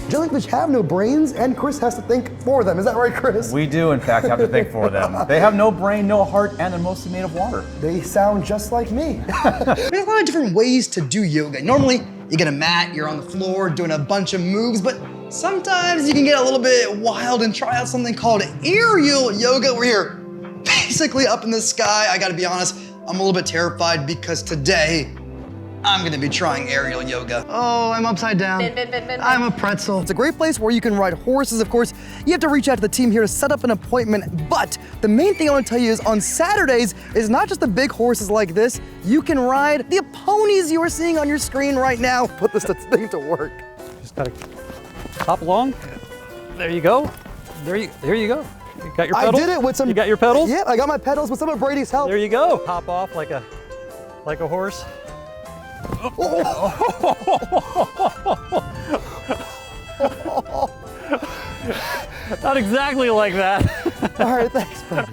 Jellyfish have no brains, and Chris has to think for them. Is that right, Chris? We do, in fact, have to think for them. They have no brain, no heart, and they're mostly made of water. They sound just like me. There's a lot of different ways to do yoga. Normally, you get a mat, you're on the floor doing a bunch of moves, but sometimes you can get a little bit wild and try out something called aerial yoga, where you're basically up in the sky. I gotta be honest, I'm a little bit terrified because today, I'm gonna be trying aerial yoga. Oh, I'm upside down. I'm a pretzel. It's a great place where you can ride horses. Of course, you have to reach out to the team here to set up an appointment, but the main thing I wanna tell you is on Saturdays is not just the big horses like this, you can ride the ponies you are seeing on your screen right now. Put this thing to work. Just gotta hop along. There you go. There you go. You got your pedals? I did it with some. You got your pedals? Yeah, I got my pedals with some of Brady's help. There you go. Hop off like a horse. Not exactly like that. All right, thanks, Brady.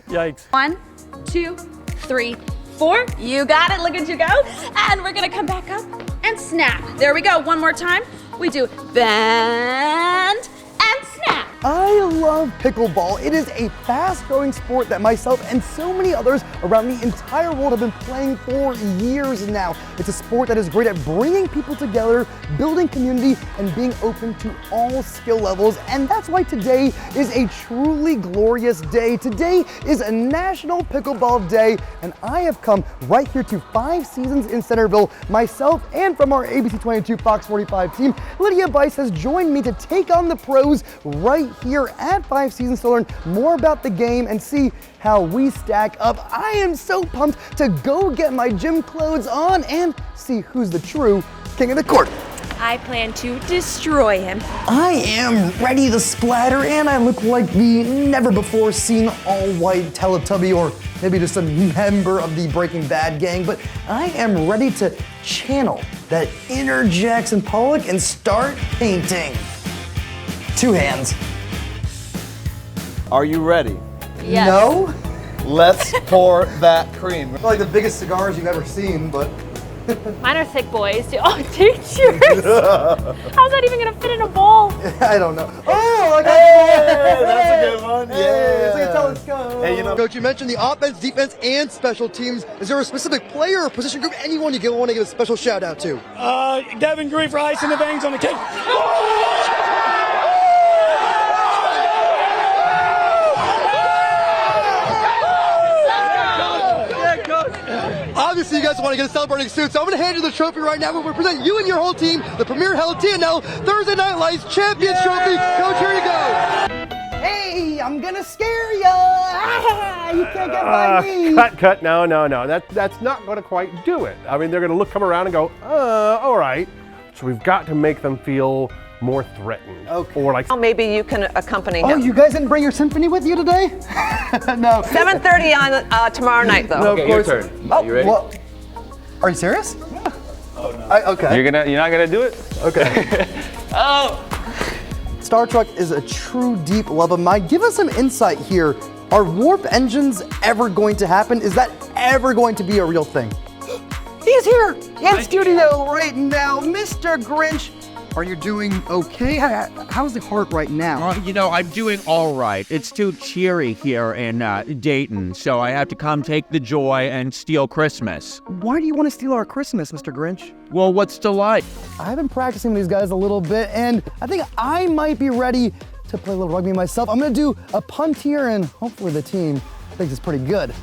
Yikes. 1, 2, 3, 4. You got it. Look at you go. And we're gonna come back up and snap. There we go. One more time. We do bend and snap. I love pickleball. It is a fast-growing sport that myself and so many others around the entire world have been playing for years now. It's a sport that is great at bringing people together, building community, and being open to all skill levels. And that's why today is a truly glorious day. Today is a National Pickleball Day, and I have come right here to 5 Seasons in Centerville. Myself and from our ABC 22 Fox 45 team, Lydia Bice has joined me to take on the pros right here at 5 Seasons to learn more about the game and see how we stack up. I am so pumped to go get my gym clothes on and see who's the true king of the court. I plan to destroy him. I am ready to splatter, and I look like the never before seen all-white Teletubby, or maybe just a member of the Breaking Bad gang, but I am ready to channel that inner Jackson Pollock and start painting. 2 hands. Are you ready? Yes. No? Let's pour that cream. Like the biggest cigars you've ever seen, but Mine are thick boys. Oh, teachers. How's that even gonna fit in a bowl? I don't know. Oh, I got Hey, that's a good one. It's like a Yeah. telescope. Hey, you know, Coach, you mentioned the offense, defense, and special teams. Is there a specific player or position group, anyone you want to give a special shout out to? Devin Green for ice in the veins on the cake. Obviously, you guys want to get a celebrating soon, so I'm going to hand you the trophy right now. We're going to present you and your whole team the premier held TNL Thursday Night Lights Champions Trophy. Coach, here you go. Hey, I'm going to scare ya. You can't get by me. Cut, no. That's not going to quite do it. I mean, they're going to come around and go, all right. So we've got to make them feel more threatened. Okay. Or like, Well, maybe you can accompany him. Oh, you guys didn't bring your symphony with you today? No. 7:30 on tomorrow night, though. No, okay, of your course. turn. Oh, You ready? well, are you serious? Yeah. Oh, no. Okay. You're not gonna do it? Okay. Oh! Star Trek is a true deep love of mine. Give us some insight here. Are warp engines ever going to happen? Is that ever going to be a real thing? He's here in studio right now. Mr. Grinch, are you doing okay? How's the heart right now? You know, I'm doing all right. It's too cheery here in Dayton, so I have to come take the joy and steal Christmas. Why do you want to steal our Christmas, Mr. Grinch? Well, what's to like? I've been practicing these guys a little bit, and I think I might be ready to play a little rugby myself. I'm gonna do a punt here, and hopefully the team thinks it's pretty good.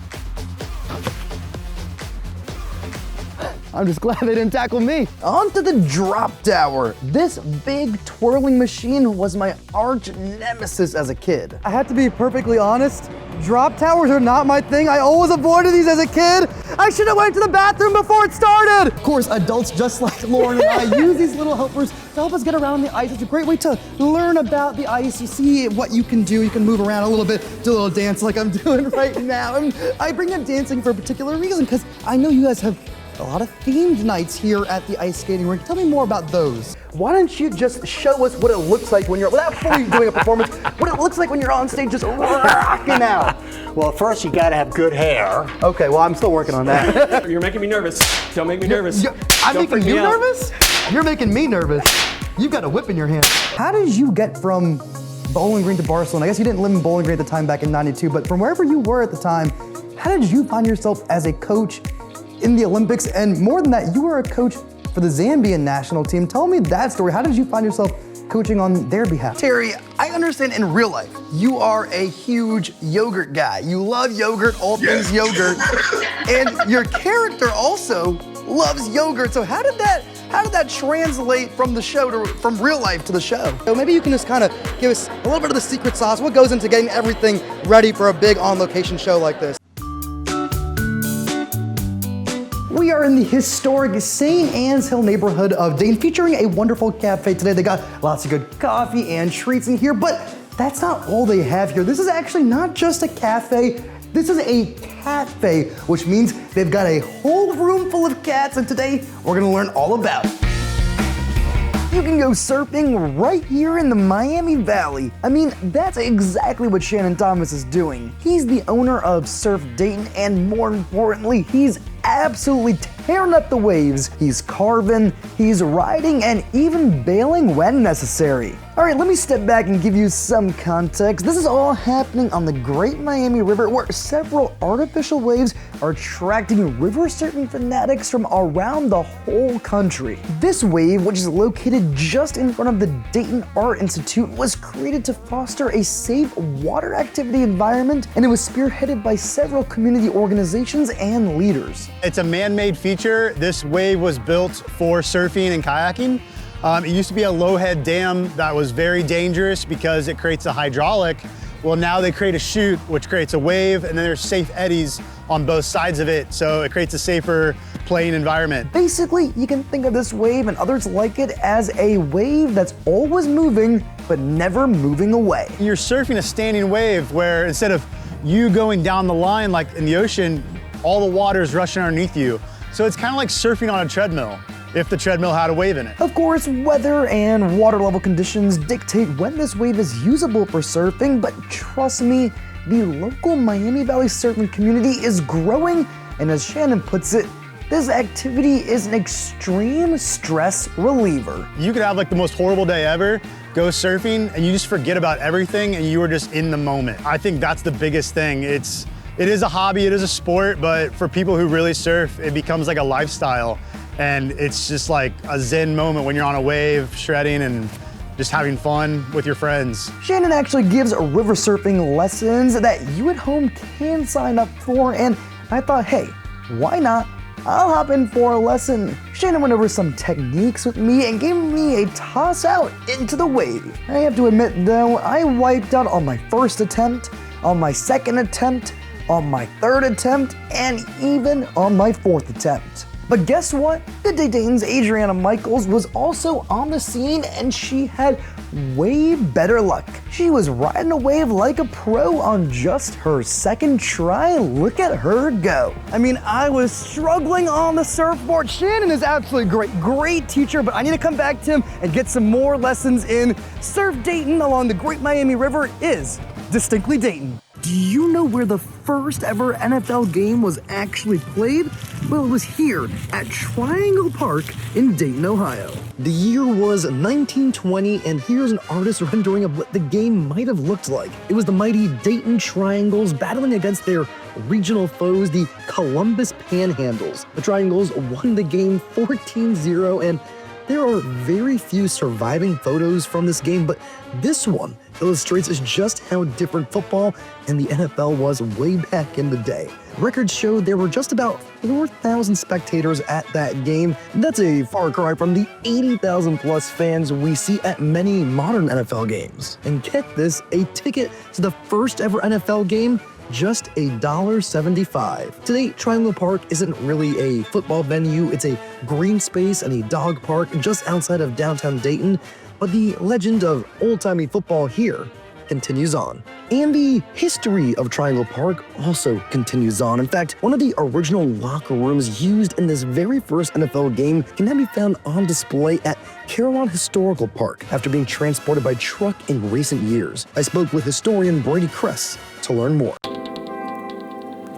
I'm just glad they didn't tackle me. On to the drop tower. This big twirling machine was my arch nemesis as a kid. I have to be perfectly honest, drop towers are not my thing. I always avoided these as a kid. I should have went to the bathroom before it started. Of course, adults just like Lauren and I use these little helpers to help us get around the ice. It's a great way to learn about the ice. You see what you can do. You can move around a little bit, do a little dance like I'm doing right now. And I bring up dancing for a particular reason, because I know you guys have a lot of themed nights here at the ice skating rink. Tell me more about those. Why don't you just show us what it looks like when you're, without fully doing a performance, what it looks like when you're on stage just rocking out. Well, first you gotta have good hair. Okay, well, I'm still working on that. You're making me nervous. Don't make me nervous. I'm Don't making freak you me out. nervous? You're making me nervous. You've got a whip in your hand. How did you get from Bowling Green to Barcelona? I guess you didn't live in Bowling Green at the time back in '92, but from wherever you were at the time, how did you find yourself as a coach in the Olympics? And more than that, you were a coach for the Zambian national team. Tell me that story. How did you find yourself coaching on their behalf? Terry, I understand in real life, you are a huge yogurt guy. You love yogurt, all things yogurt. And your character also loves yogurt. So how did that translate from the show from real life to the show? So maybe you can just kind of give us a little bit of the secret sauce. What goes into getting everything ready for a big on-location show like this? We are in the historic St. Anne's Hill neighborhood of Dayton, featuring a wonderful cafe today. They got lots of good coffee and treats in here, but that's not all they have here. This is actually not just a cafe, this is a cafe, which means they've got a whole room full of cats, and today we're gonna learn all about it. You can go surfing right here in the Miami Valley. I mean, that's exactly what Shannon Thomas is doing. He's the owner of Surf Dayton, and more importantly, he's absolutely tearing up the waves. He's carving, he's riding, and even bailing when necessary. All right, let me step back and give you some context. This is all happening on the Great Miami River, where several artificial waves are attracting river surfing fanatics from around the whole country. This wave, which is located just in front of the Dayton Art Institute, was created to foster a safe water activity environment, and it was spearheaded by several community organizations and leaders. It's a man-made feature. This wave was built for surfing and kayaking. It used to be a low-head dam that was very dangerous because it creates a hydraulic. Well, now they create a chute, which creates a wave, and then there's safe eddies on both sides of it, so it creates a safer playing environment. Basically, you can think of this wave and others like it as a wave that's always moving, but never moving away. You're surfing a standing wave where instead of you going down the line like in the ocean, all the water is rushing underneath you. So it's kind of like surfing on a treadmill, if the treadmill had a wave in it. Of course, weather and water level conditions dictate when this wave is usable for surfing, but trust me, the local Miami Valley surfing community is growing, and as Shannon puts it, this activity is an extreme stress reliever. You could have like the most horrible day ever, go surfing, and you just forget about everything and you are just in the moment. I think that's the biggest thing. It is a hobby, it is a sport, but for people who really surf, it becomes like a lifestyle. And it's just like a zen moment when you're on a wave, shredding and just having fun with your friends. Shannon actually gives river surfing lessons that you at home can sign up for, and I thought, hey, why not? I'll hop in for a lesson. Shannon went over some techniques with me and gave me a toss out into the wave. I have to admit though, I wiped out on my first attempt, on my second attempt, on my third attempt, and even on my fourth attempt. But guess what? Good Day Dayton's Adriana Michaels was also on the scene, and she had way better luck. She was riding a wave like a pro on just her second try. Look at her go. I mean, I was struggling on the surfboard. Shannon is absolutely great teacher, but I need to come back to him and get some more lessons in. Surf Dayton along the Great Miami River is distinctly Dayton. Do you know where the first ever NFL game was actually played? Well, it was here at Triangle Park in Dayton, Ohio. The year was 1920, and here's an artist rendering of what the game might have looked like. It was the mighty Dayton Triangles battling against their regional foes, the Columbus Panhandles. The Triangles won the game 14-0, and there are very few surviving photos from this game, but this one illustrates just how different football and the NFL was way back in the day. Records showed there were just about 4,000 spectators at that game. That's a far cry from the 80,000 plus fans we see at many modern NFL games. And get this, a ticket to the first ever NFL game, just $1.75. Today, Triangle Park isn't really a football venue, it's a green space and a dog park just outside of downtown Dayton, but the legend of old-timey football here continues on. And the history of Triangle Park also continues on. In fact, one of the original locker rooms used in this very first NFL game can now be found on display at Carolina Historical Park after being transported by truck in recent years. I spoke with historian Brady Kress to learn more.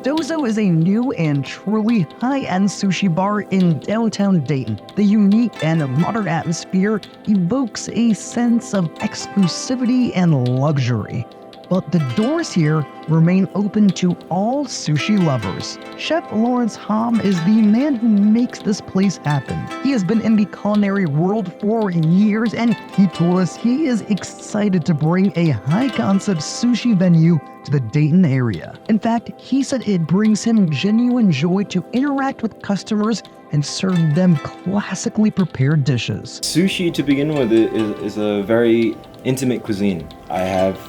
Dozo is a new and truly high-end sushi bar in downtown Dayton. The unique and modern atmosphere evokes a sense of exclusivity and luxury. But the doors here remain open to all sushi lovers. Chef Lawrence Hom is the man who makes this place happen. He has been in the culinary world for years, and he told us he is excited to bring a high-concept sushi venue to the Dayton area. In fact, he said it brings him genuine joy to interact with customers and serve them classically prepared dishes. Sushi, to begin with, is a very intimate cuisine. I have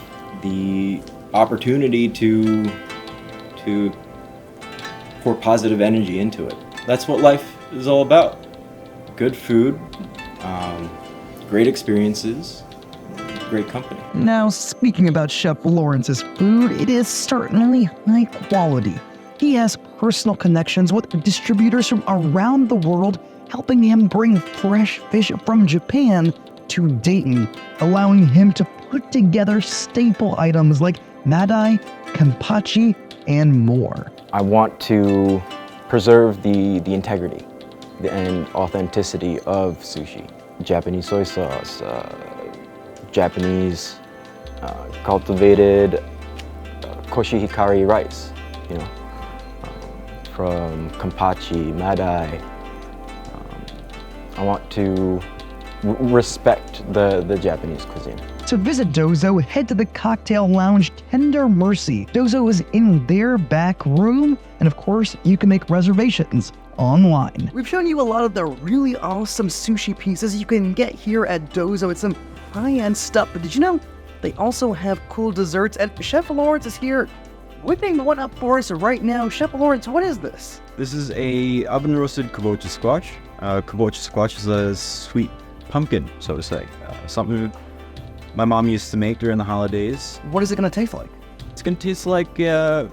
the opportunity to pour positive energy into it. That's what life is all about. Good food, great experiences, great company. Now, speaking about Chef Lawrence's food, it is certainly high quality. He has personal connections with distributors from around the world, helping him bring fresh fish from Japan to Dayton, allowing him to put together staple items like madai, kampachi, and more. I want to preserve the integrity and authenticity of sushi. Japanese soy sauce, Japanese cultivated koshihikari rice, from kampachi, madai. I want to respect the Japanese cuisine. To visit Dozo, head to the cocktail lounge Tender Mercy. Dozo is in their back room, and of course, you can make reservations online. We've shown you a lot of the really awesome sushi pieces you can get here at Dozo. It's some high-end stuff, but did you know they also have cool desserts? And Chef Lawrence is here whipping one up for us right now. Chef Lawrence, what is this? This is a oven-roasted kabocha squash. Kabocha squash is a sweet pumpkin, so to say. Something my mom used to make during the holidays. What is it going to taste like? It's going to taste like a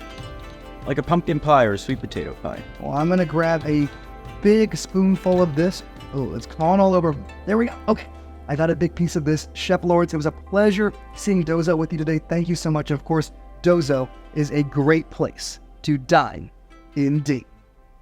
pumpkin pie or a sweet potato pie. Well, I'm going to grab a big spoonful of this. Oh, it's gone all over. There we go. Okay, I got a big piece of this. Chef Lawrence, it was a pleasure seeing Dozo with you today. Thank you so much. Of course, Dozo is a great place to dine in Dayton.